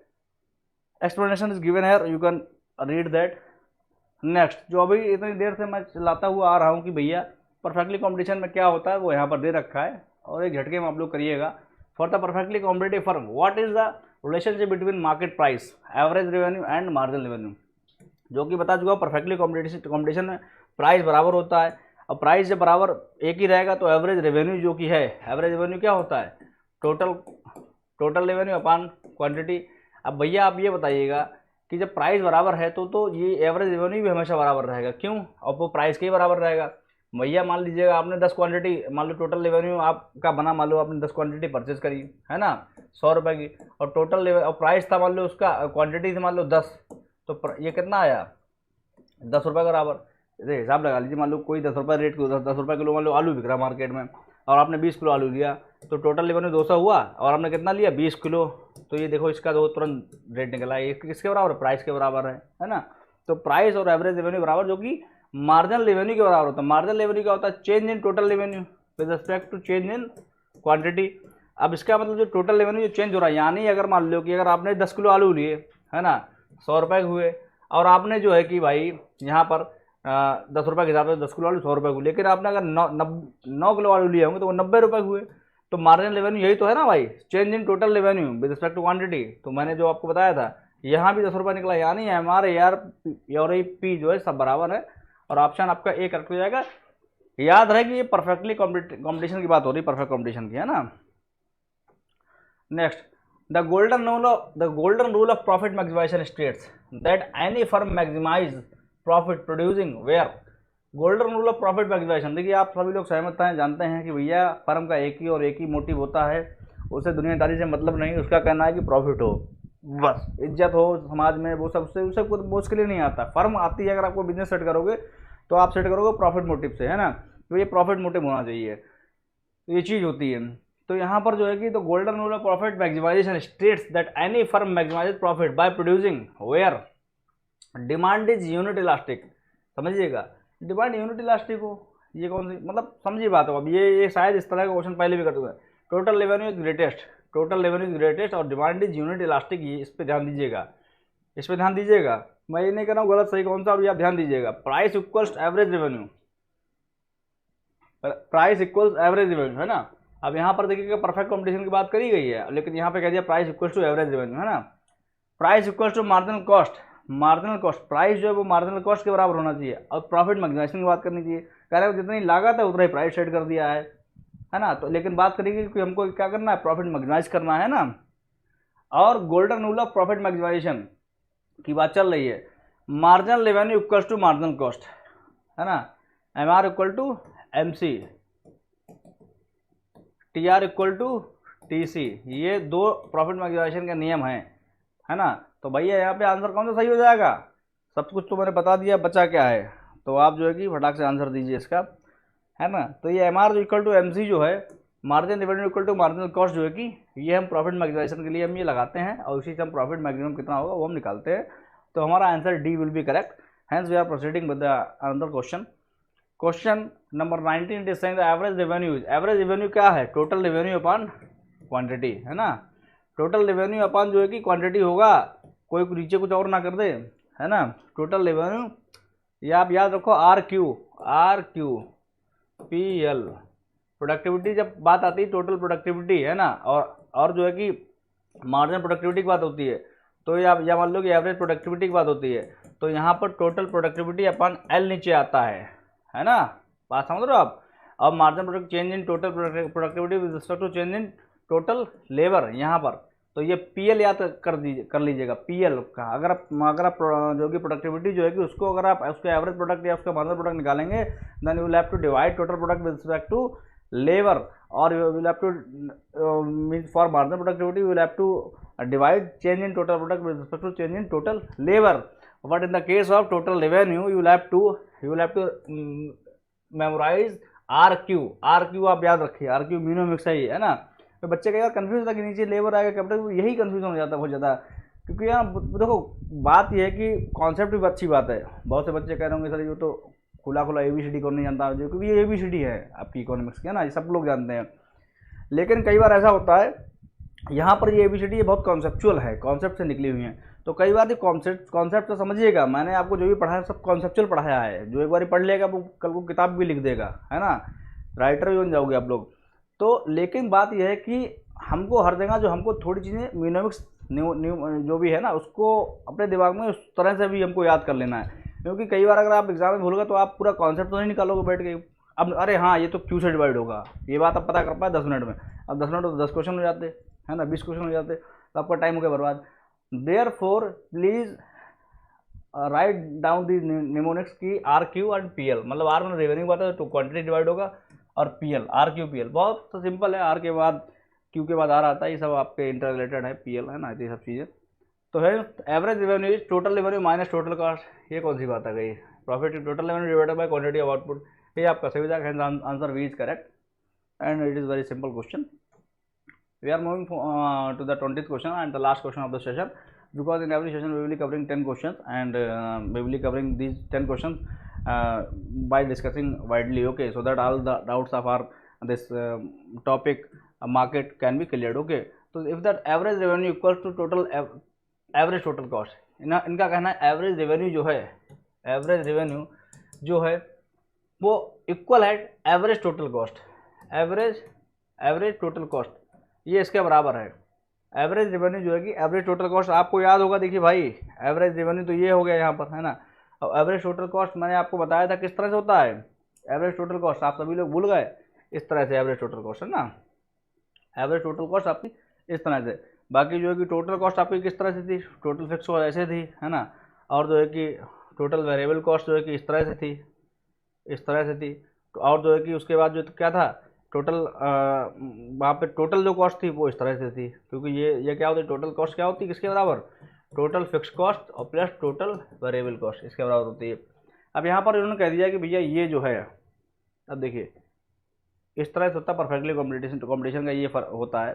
Explanation is given here, you can read that. Next, जो अभी इतनी देर से मैं चलाता हुआ आ रहा हूँ कि भैया परफेक्टली कॉम्पिटिशन में क्या होता है, वो यहाँ पर दे रखा है और एक झटके में आप लोग करिएगा। For the perfectly competitive firm what is the relationship between market price, average revenue and marginal revenue, जो कि बता चुका। परफेक्टली कॉम्पिटिशन में प्राइस बराबर होता है, और प्राइस जब बराबर एक ही रहेगा तो एवरेज रेवेन्यू जो कि है, एवरेज रेवेन्यू क्या होता है, टोटल रेवेन्यू अपान क्वांटिटी। अब भैया आप ये बताइएगा कि जब प्राइस बराबर है तो ये एवरेज रेवेन्यू भी हमेशा बराबर रहेगा, क्यों, और वो प्राइस के ही बराबर रहेगा। भैया मान लीजिएगा आपने 10 क्वांटिटी, मान लो टोटल रेवेन्यू आपका बना, मान लो आपने 10 क्वांटिटी परचेज करी, है ना, 100 रुपये की, और टोटल और प्राइस था मान लो उसका, क्वांटिटी थी मान लो 10, तो ये कितना आया, 10 रुपये का बराबर। जैसे हिसाब लगा लीजिए, मान लो कोई 10 रुपये रेट, 10 रुपये किलो मान लो आलू बिक रहा मार्केट में, और आपने 20 किलो आलू लिया, तो टोटल रेवेन्यू 200 हुआ, और आपने कितना लिया, 20 किलो। तो ये देखो इसका तो तुरंत रेट निकला है, किसके बराबर, प्राइस के बराबर है ना। तो प्राइस और एवरेज रेवेन्यू बराबर, जो कि मार्जिनल रेवेन्यू के बराबर होता है। मार्जिनल रेवेन्यू क्या होता है, change in total revenue with respect to change in quantity. अब इसका मतलब जो टोटल रेवेन्यू जो चेंज हो रहा है, यानी अगर मान लो कि अगर आपने 10 किलो आलू लिए, है ना, 100 रुपये हुए, और आपने जो है कि भाई यहाँ पर 10 रुपये के हिसाब से 10 किलो आलू 100 रुपये को, लेकिन आपने अगर 9 किलो आलू लिए होंगे तो वो 90 रुपये हुए। तो मार्जिनल रेवेन्यू यही तो है ना भाई, change in total revenue with respect to quantity. तो मैंने जो आपको बताया था, यहाँ भी 10 रुपये निकला, यानी एम आर ए आर और ए पी जो है सब बराबर है, और ऑप्शन आपका ए करेक्ट हो जाएगा। याद रहे कि ये परफेक्टली कॉम्पिटिशन की बात हो रही, परफेक्ट कॉम्पिटिशन की, है ना। Next, the golden rule of profit maximisation states that any firm maximise profit producing where. Golden rule of profit maximisation, देखिए आप सभी लोग सहमत हैं, जानते हैं कि भैया फर्म का एक ही मोटिव होता है, उसे दुनियादारी से मतलब नहीं, उसका कहना है कि प्रॉफिट हो, बस इज्जत हो समाज में, वो सब उससे उसके लिए नहीं आता। फर्म आती है, अगर आपको बिजनेस सेट करोगे तो आप सेट करोगे प्रॉफिट मोटिव से, है ना, तो ये प्रॉफिट मोटिव होना चाहिए, तो ये चीज़ होती है। तो यहाँ पर जो है कि तो golden rule of profit maximisation states that any firm maximises profit by producing where demand is unit elastic. समझिएगा, डिमांड यूनिट इलास्टिक हो, ये कौन सी, मतलब समझिए बात हो। अब ये शायद इस तरह का क्वेश्चन पहले भी कर चुके हैं। Total revenue is greatest, total revenue is greatest और डिमांड इज यूनिट इलास्टिक, ये इस पर ध्यान दीजिएगा, इस पर ध्यान दीजिएगा। मैं ये नहीं कर रहा हूँ गलत सही कौन सा, अब ये आप ध्यान दीजिएगा। Price equals average revenue, price equals average revenue, है ना। अब यहाँ पर देखिएगा परफेक्ट कॉम्पिटिशन की बात करी गई है, लेकिन यहाँ पे कह दिया price equals to average revenue, है ना। Price equals to marginal cost, marginal cost, price जो है वो मार्जिनल कॉस्ट के बराबर होना चाहिए। और प्रॉफिट मैक्सिमाइजेशन की बात करनी चाहिए, कह रहे हैं जितनी लागत है उतना ही प्राइस सेट कर दिया है ना। तो लेकिन बात करेंगे कि हमको क्या करना है, प्रॉफिट मैक्सिमाइज करना है ना। और golden rule of profit maximisation की बात चल रही है। Marginal revenue equals to marginal cost, है ना। MR equal to MC, TR equal to TC, ये दो प्रॉफिट मैक्सिमाइजेशन के नियम हैं, है ना। तो भैया यहाँ पे आंसर कौन सा सही हो जाएगा, सब कुछ तो मैंने बता दिया, बचा क्या है, तो आप जो है कि फटाक से आंसर दीजिए इसका, है ना। तो ये MR इक्वल टू MC जो है, margin revenue equal to marginal cost जो है कि ये हम प्रॉफिट मैक्सिमाइजेशन के लिए हम ये लगाते हैं और उसी से हम प्रॉफिट मैक्सिमम कितना होगा वो हम निकालते हैं। तो हमारा answer D will be correct. Hence we are proceeding with the another question. Question number 19 is saying the average revenue, average revenue क्या है, टोटल रेवेन्यू अपॉन क्वांटिटी, है ना। टोटल रेवेन्यू अपॉन जो है कि क्वांटिटी होगा, कोई नीचे कुछ और ना कर दे, है ना। टोटल रेवेन्यू, ये आप याद रखो RQPL, प्रोडक्टिविटी जब बात आती है टोटल प्रोडक्टिविटी, है ना। और जो है कि मार्जिनल प्रोडक्टिविटी की बात होती है, तो ये आप या मान लो कि एवरेज प्रोडक्टिविटी की बात होती है, तो यहाँ पर टोटल प्रोडक्टिविटी अपन L नीचे आता है ना, बात समझ रहे हो आप। अब marginal product change in total productivity with respect to change in total labour, यहाँ पर तो ये PL याद कर लीजिएगा, PL का। अगर आप जो कि प्रोडक्टिविटी जो है कि उसको अगर आप उसके एवरेज प्रोडक्ट या उसका मार्जिनल प्रोडक्ट निकालेंगे, then you will have to divide total product with respect to labour, और you will have to means for marginal productivity you will have to divide change in total product with respect to change in total labor. But in the case of total revenue you will have to memorize RQ आप याद रखिए, RQ मीनो mix है ना। तो बच्चे का यार confuse था कि नीचे लेबर आएगा कैपिटल, यही कंफ्यूजन हो जाता है बहुत ज़्यादा, क्योंकि यार देखो बात यह है कि कॉन्सेप्ट भी अच्छी बात है। बहुत से बच्चे कह रहे होंगे सर ये तो खुला ABCD कौन नहीं जानता, जो क्योंकि ये ABCD है आपकी इकोनॉमिक्स की, है ना, ये सब लोग जानते हैं। लेकिन कई बार ऐसा होता है यहाँ पर ये ABCD ये बहुत कॉन्सेप्चुअल है, कॉन्सेप्ट से निकली हुई हैं, तो कई बार ये कॉन्सेप्ट तो समझिएगा, मैंने आपको जो भी पढ़ाया सब कॉन्सेप्चुअल पढ़ाया है। जो एक बार पढ़ लेगा वो कल को किताब भी लिख देगा, है ना, राइटर भी बन जाओगे आप लोग। तो लेकिन बात यह है कि हमको हर जगह जो हमको थोड़ी चीज़ें मीनोमिक्स जो भी है ना उसको अपने दिमाग में उस तरह से भी हमको याद कर लेना है, क्योंकि कई बार अगर आप एग्जाम में भूलोगे तो आप पूरा कॉन्सेप्ट तो नहीं निकालोगे बैठ के। अब अरे हाँ ये तो क्यू से डिवाइड होगा, ये बात आप पता कर पाए 10 मिनट में, अब 10 मिनट तो 10 क्वेश्चन हो जाते, है ना, 20 क्वेश्चन हो जाते, तो आपका टाइम हो गया बर्बाद। Therefore please write down the mnemonics की RQ एंड PL, मतलब R में रेवेन्यू बात है तो क्वांटिटी डिवाइड होगा, और PL RQ PL बहुत तो सिंपल है, R के बाद Q के बाद R आता है, ये सब आपके इंटर रिलेटेड है, PL है ना, ये सब चीज़ें। तो है average revenue is total revenue minus total cost, ये कौन सी बात आ गई, profit total revenue divided by quantity of output, ये आपका सही जाएगा, answer B is correct and it is very simple question. We are moving to the 20th question and the last question of the session, because in every session we will be covering 10 questions and we will be covering these 10 questions by discussing widely, okay, so that all the doubts of our this topic market can be cleared, okay. So if that average revenue equals to total average total cost, इनका कहना है average revenue जो है वो equal है average total cost, average total cost ये इसके बराबर है। एवरेज रेवेन्यू जो है कि एवरेज टोटल कॉस्ट आपको याद होगा, देखिए भाई एवरेज रेवेन्यू तो ये हो गया यहाँ पर, है ना। और एवरेज टोटल कॉस्ट मैंने आपको बताया था किस तरह से होता है, एवरेज टोटल कॉस्ट आप सभी लोग भूल गए, इस तरह से एवरेज टोटल कॉस्ट, है ना, एवरेज टोटल कॉस्ट आपकी इस तरह से। बाकी जो है कि टोटल कॉस्ट आपकी किस तरह से थी, टोटल फिक्स कॉस्ट ऐसे थी, है ना, और जो है कि टोटल वेरिएबल कॉस्ट जो है कि इस तरह से थी, और जो है कि उसके बाद जो क्या था टोटल वहाँ पे टोटल जो कॉस्ट थी वो इस तरह से थी, क्योंकि ये क्या होती है, टोटल कॉस्ट क्या होती है किसके बराबर, टोटल फिक्स कॉस्ट और प्लस टोटल वेरिएबल कॉस्ट इसके बराबर होती है। अब यहाँ पर उन्होंने कह दिया कि भैया ये जो है, अब देखिए इस तरह से होता है परफेक्टली कॉम्पिटिशन का ये फर्क होता है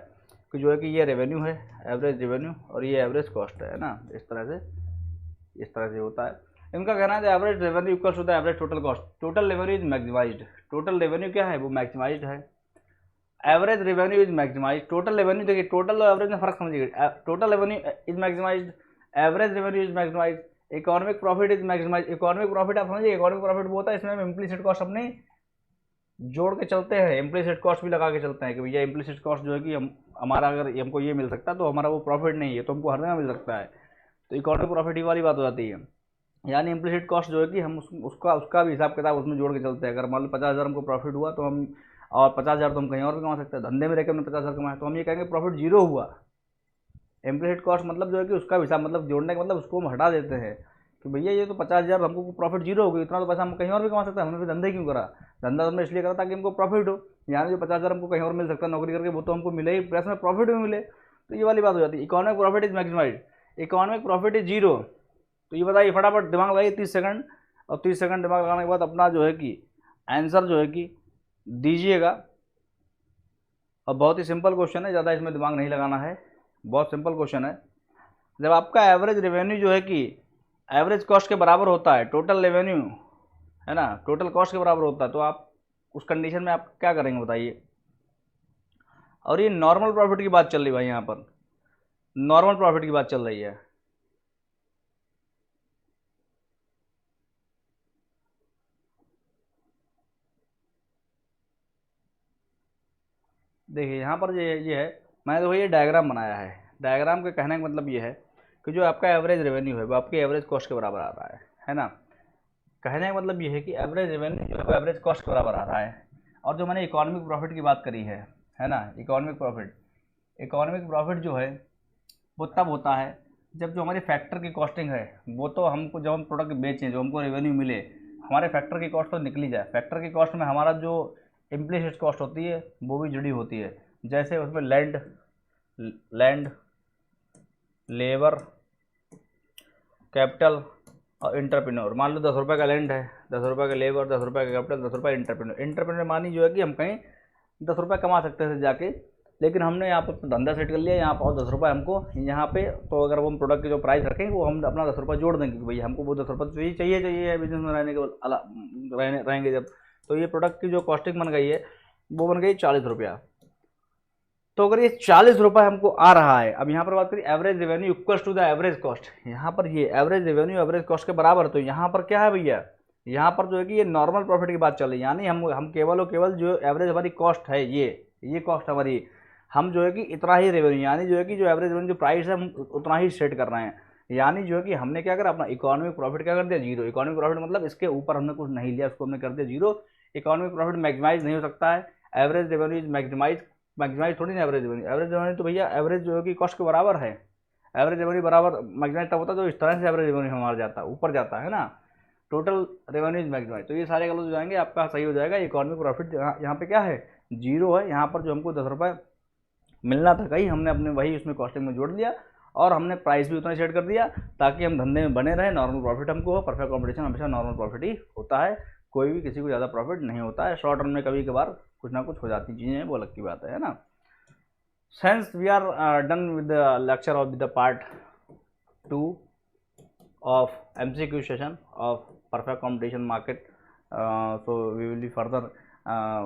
कि जो है कि ये रेवेन्यू है, एवरेज रेवेन्यू, और ये एवरेज कॉस्ट है ना, इस तरह से होता है। इनका कहना है average revenue equals to the average total cost. Total revenue is maximised, total revenue क्या है, वो मैक्सिमाइज्ड है। Average revenue is maximised, total revenue देखिए, टोटल और एवरेज में फर्क समझिएगा। Total revenue is maximised, average revenue is maximised, economic profit is maximised. Economic profit आप समझिए, इकोनॉमिक प्रॉफिट वो होता है इसमें हम इम्प्लीसिट कॉस्ट अपने जोड़ के चलते हैं, इम्प्लीसिट कॉस्ट भी लगा के चलते हैं कि भैया इम्प्लीसिट कॉस्ट जो है कि हमारा अगर हमको ये मिल सकता है तो हमारा वो प्रॉफिट नहीं है, तो हमको हर जगह मिल सकता है। तो इकोनॉमिक प्रॉफिट वाली बात हो जाती है, यानी इम्प्लीसिट कॉस्ट जो है कि हम उसका भी हिसाब किताब उसमें जोड़ के चलते हैं। अगर मान लो 50,000 हमको प्रॉफिट हुआ तो हम, और 50,000 तो हम कहीं और भी कमा सकते हैं, धंधे में रहकर हमने 50,000 कमाया तो हम ये कहेंगे प्रॉफिट जीरो हुआ। इम्प्लीसिट कॉस्ट मतलब जो है कि उसका हिसाब, मतलब जोड़ने का मतलब उसको हम हटा देते हैं कि भैया ये तो 50,000 हमको प्रॉफिट जीरो हो गई, इतना तो पैसा हम कहीं और भी कमा सकते हैं, हमने फिर धंधे क्यों करा? धंधा हमने इसलिए करा ताकि हमको प्रॉफिट हो। यानी जो 50,000 हमको कहीं और मिल सकता है नौकरी करके, वो तो हमको मिले ही, प्लस में प्रॉफिट भी मिले। तो ये वाली बात हो जाती है। Economic profit is maximised, economic profit is zero. तो ये बताइए, फटाफट दिमाग लगाइए 30 सेकंड, और 30 सेकंड दिमाग लगाने के बाद अपना जो है कि आंसर जो है कि दीजिएगा। और बहुत ही सिंपल क्वेश्चन है, ज़्यादा इसमें दिमाग नहीं लगाना है, बहुत सिंपल क्वेश्चन है। जब आपका एवरेज रेवेन्यू जो है कि एवरेज कॉस्ट के बराबर होता है, टोटल रेवेन्यू है ना टोटल कॉस्ट के बराबर होता है, तो आप उस कंडीशन में आप क्या करेंगे बताइए। और ये नॉर्मल प्रॉफिट की बात चल रही है भाई, यहाँ पर नॉर्मल प्रॉफिट की बात चल रही है। देखिए यहाँ पर ये है, मैंने तो ये डायग्राम बनाया है। डायग्राम के कहने का मतलब ये है कि जो आपका एवरेज रेवेन्यू है वो आपकी एवरेज कॉस्ट के बराबर आ रहा है ना। कहने का मतलब ये है कि एवरेज रेवेन्यू जो है एवरेज कॉस्ट के बराबर आ रहा है। और जो मैंने इकोनॉमिक प्रॉफिट की बात करी है ना, इकोनॉमिक प्रॉफिट जो है वो तब होता है जब जो हमारी फैक्टर की कॉस्टिंग है, वो तो हमको जब हम प्रोडक्ट बेचें, जो हमको रेवेन्यू मिले, हमारे फैक्टर की कॉस्ट तो निकली जाए। फैक्टर की कॉस्ट में हमारा जो इम्प्लीसिट कॉस्ट होती है वो भी जुड़ी होती है। जैसे उसमें लैंड, लेबर, कैपिटल और इंटरप्रेन्योर। मान लो 10 रुपये का लैंड है, 10 रुपये का लेबर, 10 रुपये का कैपिटल, 10 रुपये इंटरप्रेन्योर। इंटरप्रेन्योर मानी जो है कि हम कहीं 10 रुपये कमा सकते थे जाके, लेकिन हमने यहाँ पर धंधा सेट कर लिया, यहाँ पर 10 रुपये हमको यहाँ पे, तो अगर वो हम प्रोडक्ट की जो प्राइस रखेंगे वो हम अपना 10 रुपये जोड़ देंगे कि भैया हमको वो 10 रुपये चाहिए बिजनेस में रहने के रहेंगे जब। तो ये प्रोडक्ट की जो कॉस्टिंग बन गई है वो बन गई 40 रुपया। तो अगर ये 40 रुपये हमको आ रहा है, अब यहाँ पर बात करें average revenue equals to the average cost, यहाँ पर ये एवरेज रेवेन्यू एवरेज कॉस्ट के बराबर, तो यहाँ पर क्या है भैया, यहाँ पर जो है कि ये नॉर्मल प्रॉफिट की बात चल रही है। यानी हम केवल और केवल जो एवरेज हमारी कॉस्ट है, ये कॉस्ट हमारी, हम जो है कि इतना ही रेवेन्यू, यानी जो है कि जो एवरेज रेवेन्यू जो प्राइस है हम उतना ही सेट कर रहे हैं। यानी जो है कि हमने क्या करा, अपना इकोनॉमिक प्रॉफिट क्या कर दिया, जीरो। इकोनॉमिक प्रॉफिट मतलब इसके ऊपर हमने कुछ नहीं लिया, उसको हमने कर दिया जीरो। इकोनॉमिक प्रॉफिट मैक्सिमाइज नहीं हो सकता है, एवरेज रेवेन्यू इज मैक्सिमाइज थोड़ी ना एवरेज रेवेन्यू तो भैया एवरेज जो है कि कॉस्ट के बराबर है। एवरेज रेवेन्यू बराबर मैक्सिमाइज तब होता है तो इस तरह से एवरेज रेवेन्यू हमारा जाता है, ऊपर जाता है ना। टोटल रेवेन्यू इज मैक्सिमाइज, तो ये सारे गलत हो जाएंगे, आपका सही हो जाएगा। इकोनॉमिक प्रॉफिट यहाँ पे क्या है, जीरो है। यहाँ पर जो हमको 10 रुपये मिलना था कहीं, हमने अपने वही उसमें कॉस्टिंग में जोड़ दिया, और हमने प्राइस भी उतना सेट कर दिया ताकि हम धंधे में बने रहे, नॉर्मल प्रॉफिट हमको हो। परफेक्ट कॉम्पिटिशन हमेशा नॉर्मल प्रॉफिट ही होता है, कोई भी किसी को ज़्यादा प्रॉफिट नहीं होता है। शॉर्ट रन में कभी कभार कुछ ना कुछ हो जाती चीज़ें, वो अलग की बात है ना। Since we are done with the lecture of the part 2 of MCQ session of perfect competition market, so we will be further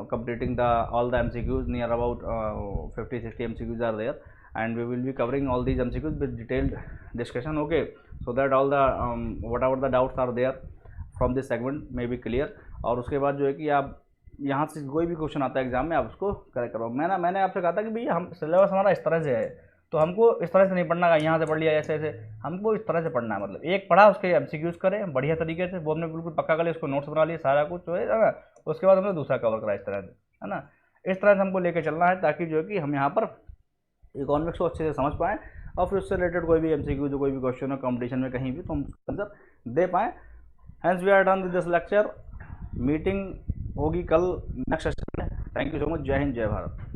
completing all the MCQs, near about 50-60 MCQs are there, and we will be covering all these MCQs with detailed discussion, okay, so that all the whatever the doubts are there from this segment may be clear। और उसके बाद जो है कि आप यहाँ से कोई भी क्वेश्चन आता है एग्जाम में, आप उसको करेक्ट करो। मैंने आपसे कहा था कि भैया हम सिलेबस हमारा इस तरह से है, तो हमको इस तरह से नहीं पढ़ना है यहाँ से पढ़ लिया ऐसे ऐसे, हमको इस तरह से पढ़ना है। मतलब एक पढ़ा, उसके MCQs करें बढ़िया तरीके से, वो हमने बिल्कुल पक्का कर लिया, उसको नोट्स बना लिए सारा कुछ जो है ना, उसके बाद हमने दूसरा कवर करा इस तरह से, है ना। इस तरह से हमको लेके चलना है ताकि जो है कि हम यहाँ पर इकोनॉमिक्स को अच्छे से समझ पाएँ, और फिर उससे रिलेटेड कोई भी MCQ जो कोई भी क्वेश्चन हो कॉम्पिटिशन में कहीं भी, तो हम आंसर दे पाएँ। Hence we are done with this lecture. Meeting होगी कल नेक्स्ट सेशन में। Thank you so much. जय हिंद, जय भारत।